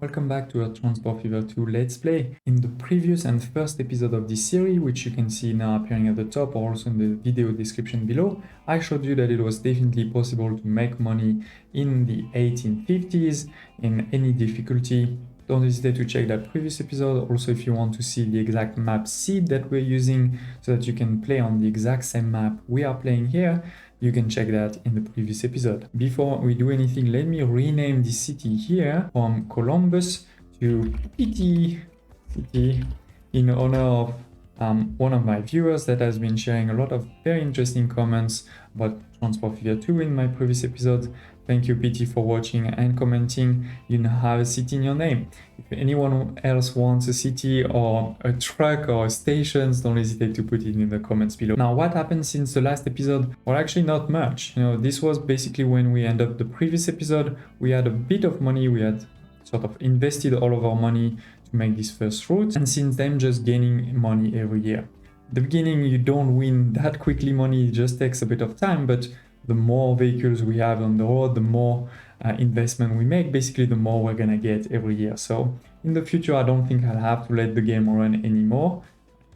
Welcome back to our Transport Fever 2 Let's Play. In the previous and first episode of this series, which you can see now appearing at the top or also in the video description below, I showed you that it was definitely possible to make money in the 1850s in any difficulty. Don't hesitate to check that previous episode. Also, if you want to see the exact map seed that we're using so that you can play on the exact same map we are playing here, you can check that in the previous episode. Before we do anything, let me rename the city here from Columbus to PT City in honor of one of my viewers that has been sharing a lot of very interesting comments about Transport Fever 2 in my previous episode. Thank you, PT, for watching and commenting. You now have a city in your name. If anyone else wants a city or a truck or stations, don't hesitate to put it in the comments below. Now, what happened since the last episode? Well, actually not much. This was basically when we ended up the previous episode. We had a bit of money. We had sort of invested all of our money to make this first route. And since then, just gaining money every year. At the beginning, you don't win that quickly money. It just takes a bit of time, but the more vehicles we have on the road, the more investment we make, basically the more we're gonna get every year. So in the future, I don't think I'll have to let the game run anymore.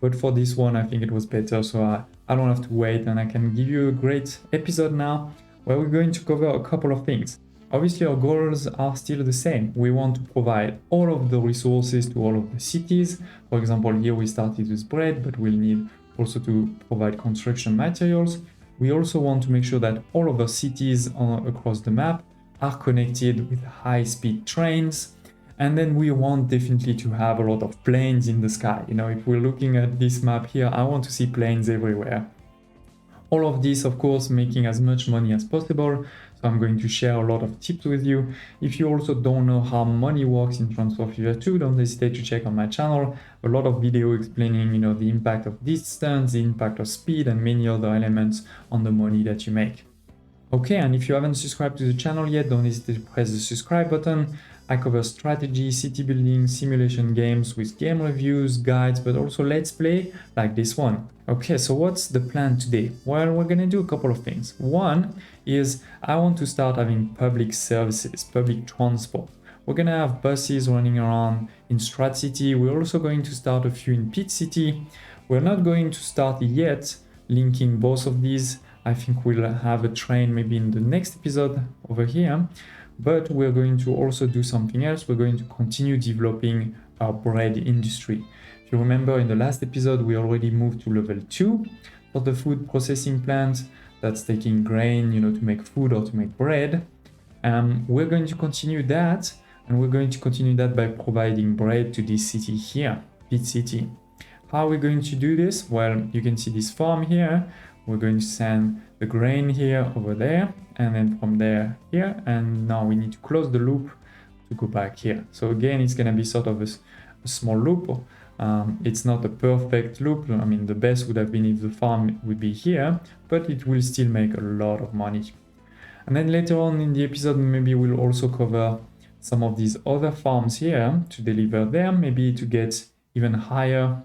But for this one, I think it was better, so I don't have to wait, and I can give you a great episode now where we're going to cover a couple of things. Obviously, our goals are still the same. We want to provide all of the resources to all of the cities. For example, here we started with bread, but we'll need also to provide construction materials. We also want to make sure that all of our cities across the map are connected with high-speed trains. And then we want definitely to have a lot of planes in the sky. If we're looking at this map here, I want to see planes everywhere. All of this, of course, making as much money as possible. So I'm going to share a lot of tips with you. If you also don't know how money works in Transport Fever 2, don't hesitate to check on my channel. A lot of video explaining, the impact of distance, the impact of speed, and many other elements on the money that you make. Okay, and if you haven't subscribed to the channel yet, don't hesitate to press the subscribe button. I cover strategy, city building, simulation games with game reviews, guides, but also let's play like this one. Okay, so what's the plan today? Well, we're gonna do a couple of things. One is I want to start having public services, public transport. We're gonna have buses running around in Strat City. We're also going to start a few in Pit City. We're not going to start yet linking both of these. I think we'll have a train maybe in the next episode over here. But we're going to also do something else. We're going to continue developing our bread industry. If you remember in the last episode, we already moved to level 2 for the food processing plant. That's taking grain, to make food or to make bread. We're going to continue that, and we're going to continue that by providing bread to this city here, Pit City. How are we going to do this? Well, you can see this farm here. We're going to send the grain here over there, and then from there here, and now we need to close the loop to go back here. So again, it's going to be sort of a small loop. It's not a perfect loop. I mean, the best would have been if the farm would be here, but it will still make a lot of money. And then later on in the episode, maybe we'll also cover some of these other farms here to deliver them, maybe to get even higher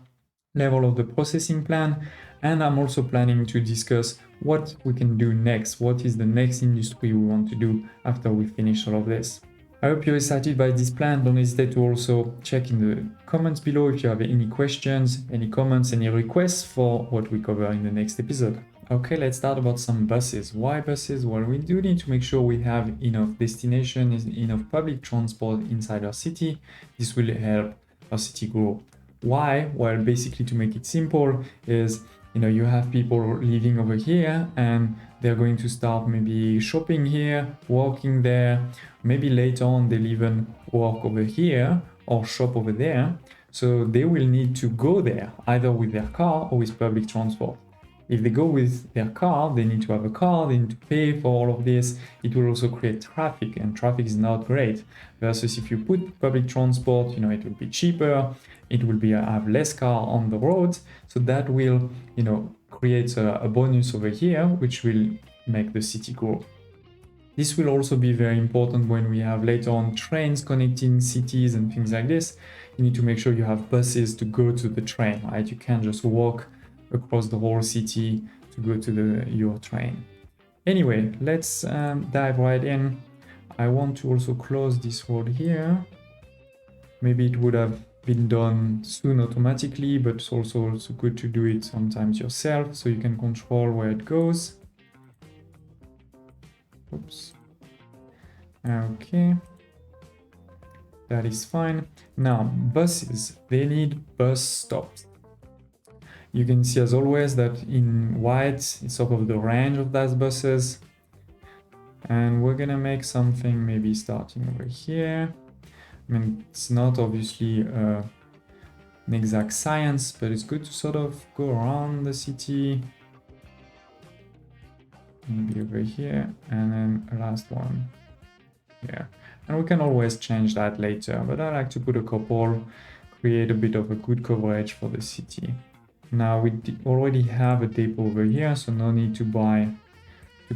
level of the processing plan. And I'm also planning to discuss what we can do next. What is the next industry we want to do after we finish all of this? I hope you're excited by this plan. Don't hesitate to also check in the comments below if you have any questions, any comments, any requests for what we cover in the next episode. Okay, let's start about some buses. Why buses? Well, we do need to make sure we have enough destinations, enough public transport inside our city. This will help our city grow. Why? Well, basically to make it simple is, you have people living over here and they're going to start maybe shopping here, working there. Maybe later on they'll even work over here or shop over there. So they will need to go there either with their car or with public transport. If they go with their car, they need to have a car, they need to pay for all of this. It will also create traffic, and traffic is not great. Versus if you put public transport, it will be cheaper. It will be have less car on the roads. So that will, create a bonus over here, which will make the city grow. This will also be very important when we have later on trains connecting cities and things like this. You need to make sure you have buses to go to the train, right? You can't just walk across the whole city to go to your train. Anyway, let's dive right in. I want to also close this road here Maybe it would have been done soon automatically, but it's also good to do it sometimes yourself so you can control where it goes. Oops. Okay. That is fine. Now, buses, they need bus stops. You can see as always that in white, it's sort of the range of those buses. And we're gonna make something maybe starting over here. I mean, it's not obviously an exact science, but it's good to sort of go around the city. Maybe over here, and then a last one here. And we can always change that later, but I like to put a couple, create a bit of a good coverage for the city. Now we already have a depot over here, so no need to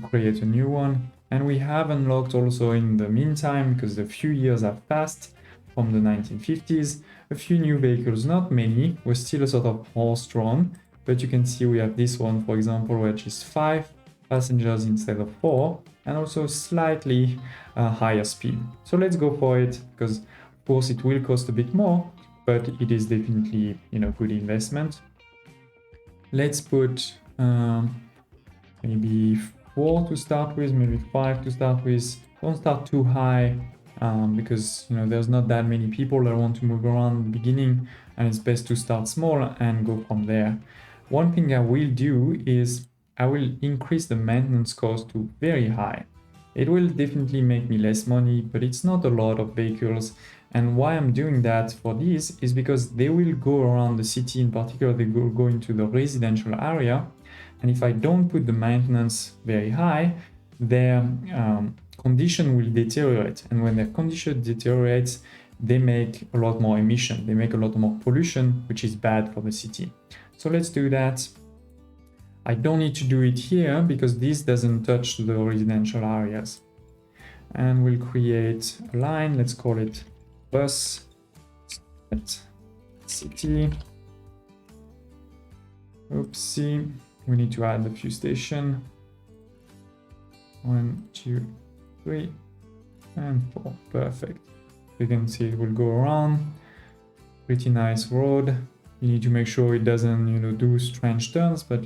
create a new one. And we have unlocked also in the meantime, because a few years have passed from the 1950s, a few new vehicles, not many. We're still a sort of horse-drawn, but you can see we have this one, for example, which is 5 passengers instead of 4, and also slightly higher speed. So let's go for it, because of course it will cost a bit more, but it is definitely, you know, good investment. Let's put maybe 4 to start with, maybe 5 to start with. Don't start too high because, you know, there's not that many people that want to move around in the beginning, and it's best to start small and go from there. One thing I will do is I will increase the maintenance cost to very high. It will definitely make me less money, but it's not a lot of vehicles. And why I'm doing that for this is because they will go around the city, in particular they will go into the residential area. And if I don't put the maintenance very high, their condition will deteriorate. And when their condition deteriorates, they make a lot more emission, they make a lot more pollution, which is bad for the city. So let's do that. I don't need to do it here because this doesn't touch the residential areas. And we'll create a line, let's call it bus at city. Oopsie, we need to add a few stations. 1, 2, 3, and 4. Perfect. You can see it will go around. Pretty nice road. You need to make sure it doesn't, you know, do strange turns, but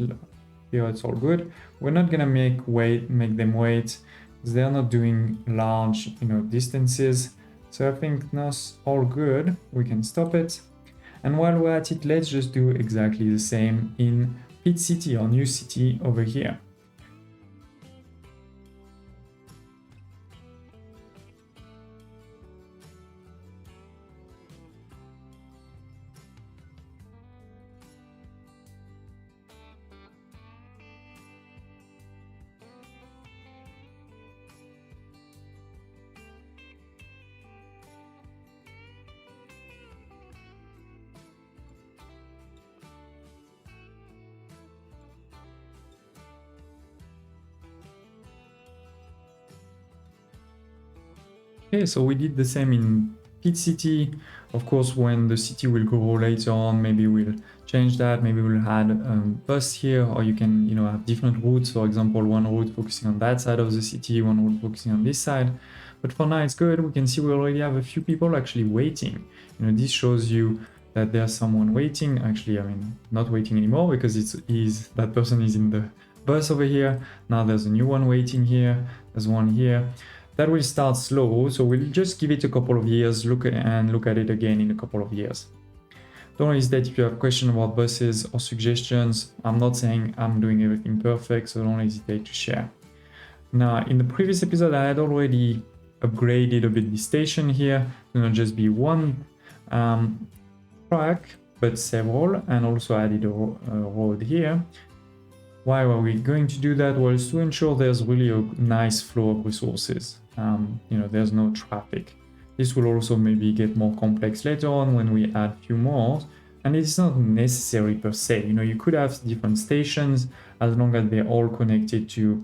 here it's all good. We're not gonna make them wait because they're not doing large, you know, distances. So I think that's all good. We can stop it. And while we're at it, let's just do exactly the same in Pit City, or new city over here. Okay, so we did the same in Pit City. Of course, when the city will grow later on, maybe we'll change that. Maybe we'll add a bus here, or you can, you know, have different routes. For example, one route focusing on that side of the city, one route focusing on this side. But for now, it's good. We can see we already have a few people actually waiting. You know, this shows you that there's someone waiting. Actually, I mean, not waiting anymore because that person is in the bus over here. Now there's a new one waiting here. There's one here. That will start slow, so we'll just give it a couple of years, look at it again in a couple of years. Don't hesitate if you have questions about buses or suggestions. I'm not saying I'm doing everything perfect, so don't hesitate to share. Now, in the previous episode, I had already upgraded a bit the station here to not just be one track, but several, and also added a road here. Why are we going to do that? Well, it's to ensure there's really a nice flow of resources. You know, there's no traffic. This will also maybe get more complex later on when we add a few more. And it's not necessary per se. You know, you could have different stations as long as they're all connected to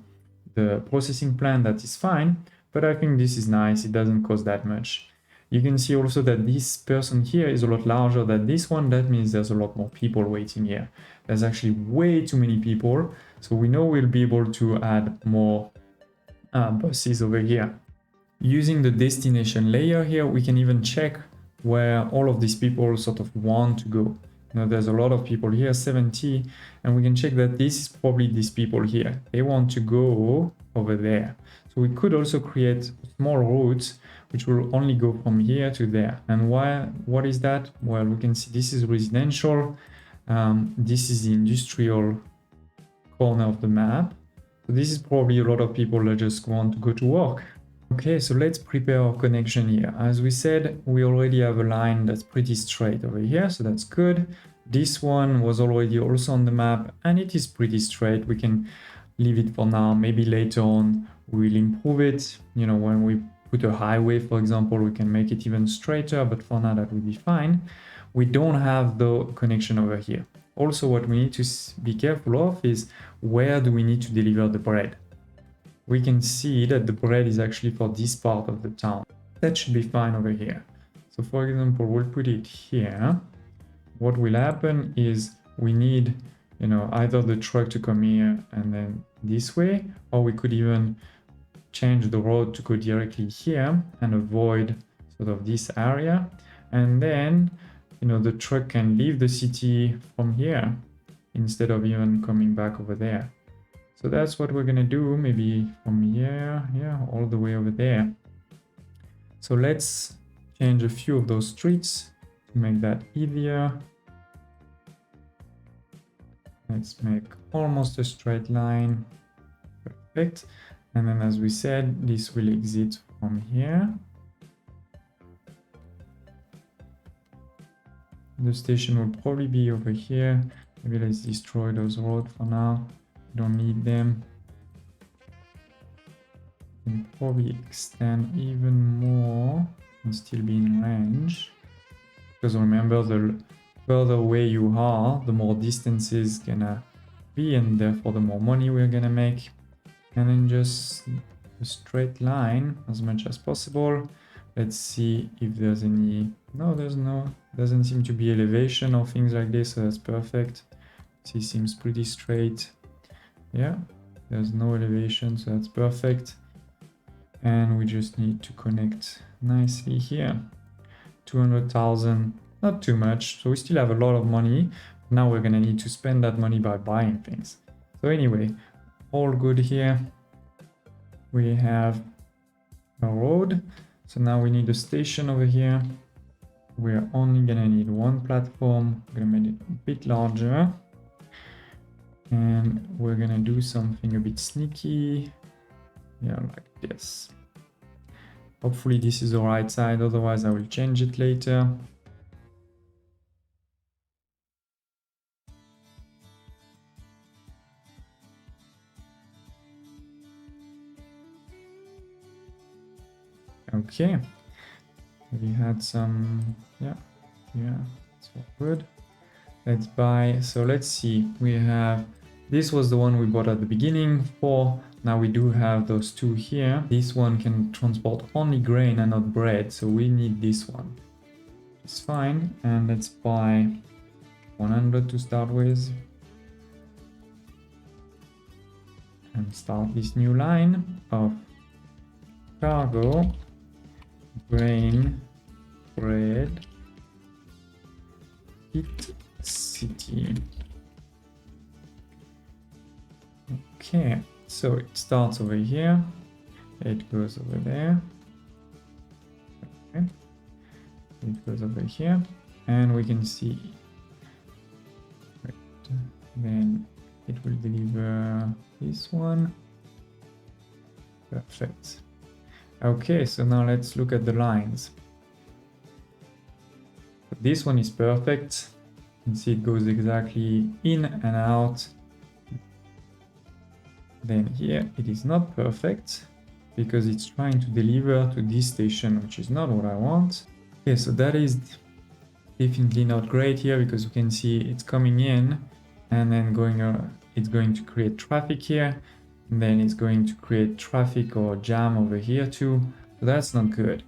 the processing plant, that is fine. But I think this is nice. It doesn't cost that much. You can see also that this person here is a lot larger than this one. That means there's a lot more people waiting here. There's actually way too many people. So we know we'll be able to add more buses over here. Using the destination layer here, we can even check where all of these people sort of want to go. You know, there's a lot of people here, 70, and we can check that this is probably these people here. They want to go over there. So we could also create small routes which will only go from here to there. And what is that? Well, we can see this is residential. This is the industrial corner of the map. So this is probably a lot of people that just want to go to work. Okay, so let's prepare our connection here. As we said, we already have a line that's pretty straight over here, so that's good. This one was already also on the map, and it is pretty straight. We can leave it for now. Maybe later on we'll improve it. You know, when we put a highway, for example, we can make it even straighter, but for now that will be fine. We don't have the connection over here. Also, what we need to be careful of is where do we need to deliver the bread? We can see that the bread is actually for this part of the town. That should be fine over here. So for example, we'll put it here. What will happen is we need, you know, either the truck to come here and then this way, or we could even change the road to go directly here and avoid sort of this area. And then, you know, the truck can leave the city from here instead of even coming back over there. So that's what we're gonna do, maybe from here, yeah, all the way over there. So let's change a few of those streets to make that easier. Let's make almost a straight line. Perfect. And then as we said, this will exit from here. The station will probably be over here. Maybe let's destroy those roads for now. Don't need them. We can probably extend even more and still be in range. Because remember, the further away you are, the more distance is gonna be, and therefore the more money we're gonna make. And then just a straight line as much as possible. Let's see if there's any. No, doesn't seem to be elevation or things like this, so that's perfect. This seems pretty straight. Yeah, there's no elevation, so that's perfect. And we just need to connect nicely here. 200,000, not too much, so we still have a lot of money. Now we're gonna need to spend that money by buying things. So anyway, all good here. We have a road, so now we need a station over here. We're only gonna need one platform. We're gonna make it a bit larger. And we're gonna do something a bit sneaky. Yeah, like this. Hopefully this is the right side, otherwise I will change it later. Okay. We had some, yeah, it's all good. Let's buy, so let's see, we have, this was the one we bought at the beginning, 4. Now we do have those 2 here. This one can transport only grain and not bread, so we need this one. It's fine, and let's buy 100 to start with. And start this new line of cargo, grain, bread, Pit City. Okay, so it starts over here, it goes over there, okay, it goes over here, and we can see, right, then it will deliver this one. Perfect. Okay, so now let's look at the lines. This one is perfect. You can see it goes exactly in and out. Then here it is not perfect because it's trying to deliver to this station, which is not what I want. Okay, so that is definitely not great here because you can see it's coming in and then it's going to create traffic here. And then it's going to create traffic or jam over here too. So that's not good.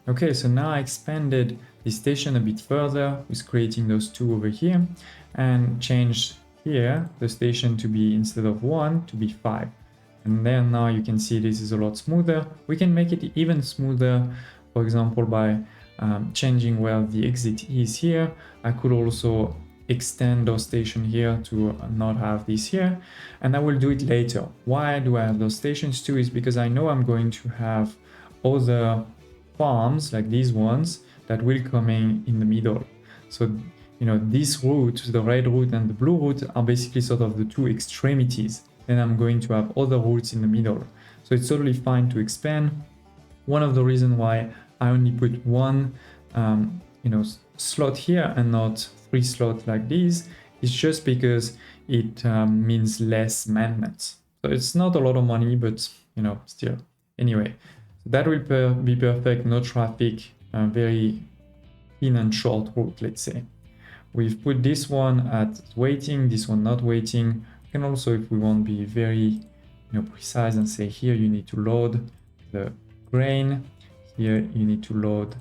Okay, so now I expanded the station a bit further with creating those two over here and changed here the station to be, instead of 1, to be 5. And then now you can see this is a lot smoother. We can make it even smoother, for example, by changing where the exit is here. I could also extend those stations here to not have this here, and I will do it later. Why do I have those stations too? Is because I know I'm going to have other farms like these ones that will come in the middle. So this route, the red route and the blue route, are basically sort of the two extremities. Then I'm going to have other routes in the middle. So it's totally fine to expand. One of the reasons why I only put one slot here and not 3 slots like these is just because it means less maintenance. So it's not a lot of money, but still. Anyway, so that will be perfect, no traffic, very thin and short route, let's say. We've put this one at waiting, this one not waiting. We can also, if we want to be very precise, and say here you need to load the grain, here you need to load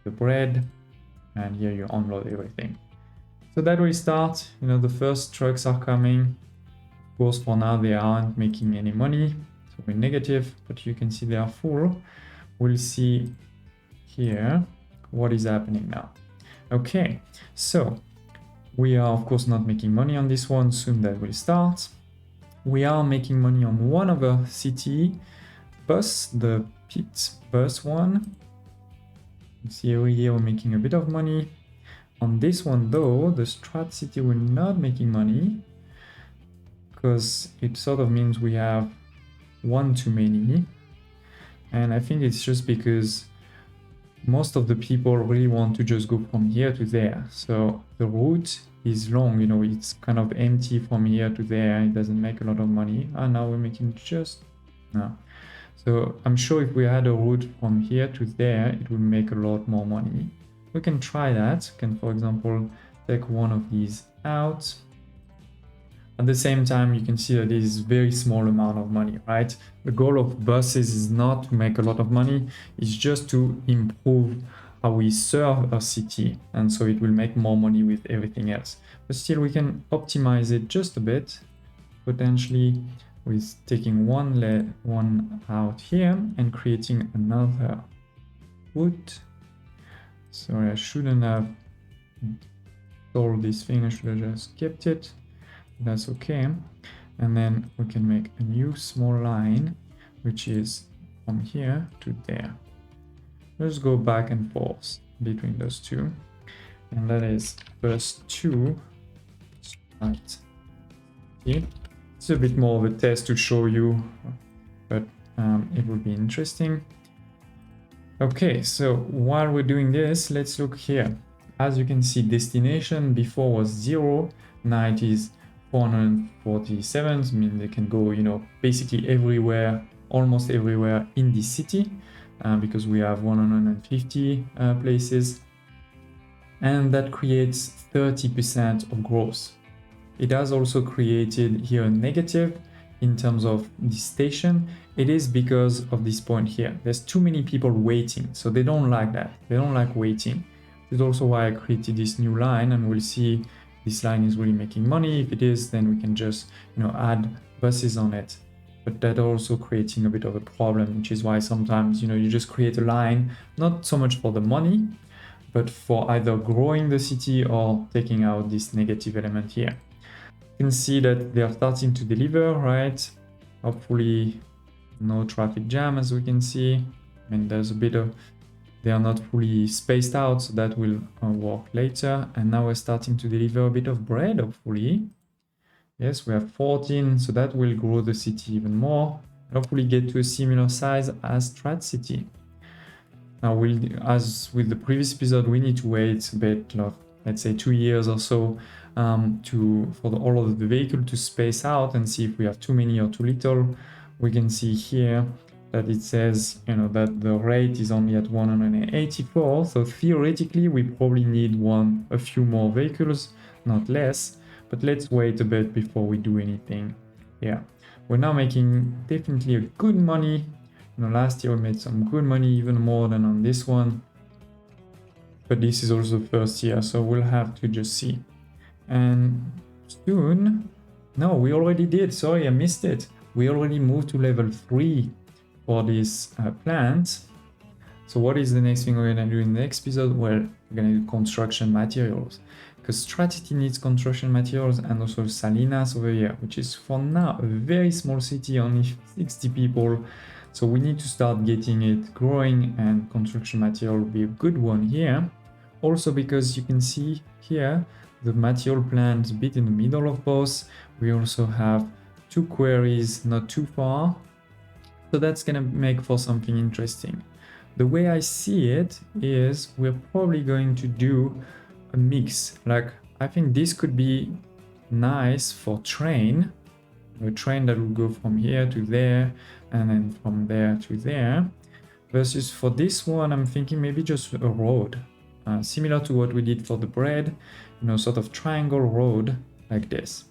the bread, and here you unload everything. So that will start, the first trucks are coming. Of course, for now they aren't making any money, so we're negative, but you can see they are full. We'll see here what is happening now. Okay, so we are of course not making money on this one. Soon that will start. We are making money on one other city bus, the pit bus one. You see over here we're making a bit of money. On this one though, the Strat city, we're not making money because it sort of means we have one too many. And I think it's just because most of the people really want to just go from here to there. So the route is long, it's kind of empty from here to there. It doesn't make a lot of money. And now we're making just no. So I'm sure if we had a route from here to there, it would make a lot more money. We can try that. We can, for example, take one of these out. At the same time, you can see that it is very small amount of money, right? The goal of buses is not to make a lot of money. It's just to improve how we serve a city. And so it will make more money with everything else. But still, we can optimize it just a bit, potentially with taking one out here and creating another route. Sorry, I shouldn't have told this thing. I should have just kept it. That's okay. And then we can make a new small line, which is from here to there. Let's go back and forth between those two. And that is first 2. Right. It's a bit more of a test to show you, but it will be interesting. Okay, so while we're doing this, let's look here. As you can see, destination before was 0, now it is 447. I mean, they can go, basically everywhere, almost everywhere in this city, because we have 150 places, and that creates 30% of growth. It has also created here a negative in terms of the station. It is because of this point here. There's too many people waiting, so they don't like that. They don't like waiting. This is also why I created this new line, and we'll see this line is really making money. If it is, then we can just add buses on it. But that also creating a bit of a problem, which is why sometimes you just create a line, not so much for the money, but for either growing the city or taking out this negative element here. You can see that they are starting to deliver, right? Hopefully no traffic jam, as we can see. I mean, there's a bit of, they are not fully spaced out, so that will work later. And now we're starting to deliver a bit of bread, hopefully. Yes, we have 14, so that will grow the city even more. Hopefully get to a similar size as Strat City. Now, as with the previous episode, we need to wait a bit, let's say 2 years or so, for all of the vehicle to space out and see if we have too many or too little. We can see here that it says, that the rate is only at 184. So theoretically, we probably need a few more vehicles, not less. But let's wait a bit before we do anything. Yeah, we're now making definitely a good money. last year we made some good money, even more than on this one. But this is also first year, so we'll have to just see. And soon, no, we already did. Sorry, I missed it. We already moved to level 3 for this plant. So what is the next thing we're gonna do in the next episode? Well, we're gonna do construction materials, because Stratity needs construction materials, and also Salinas over here, which is for now a very small city, only 60 people. So we need to start getting it growing, and construction material will be a good one here. Also because you can see here, the material plant a bit in the middle of both. We also have 2 quarries not too far. So that's gonna make for something interesting. The way I see it is we're probably going to do a mix. Like, I think this could be nice for train. A train that will go from here to there and then from there to there. Versus for this one, I'm thinking maybe just a road. Similar to what we did for the bread, sort of triangle road like this.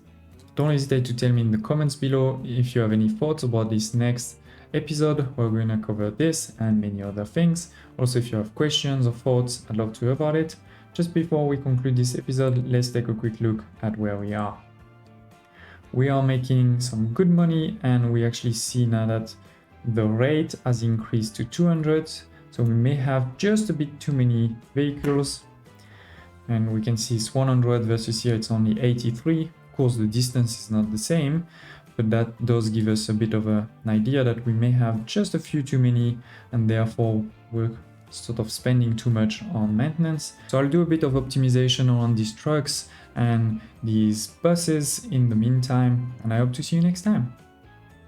Don't hesitate to tell me in the comments below if you have any thoughts about this next episode. We're going to cover this and many other things. Also, if you have questions or thoughts, I'd love to hear about it. Just before we conclude this episode, let's take a quick look at where we are. We are making some good money, and we actually see now that the rate has increased to 200. So we may have just a bit too many vehicles, and we can see it's 100 versus here it's only 83. Of course, the distance is not the same, but that does give us a bit of an idea that we may have just a few too many, and therefore we're sort of spending too much on maintenance. So I'll do a bit of optimization around these trucks and these buses in the meantime, and I hope to see you next time.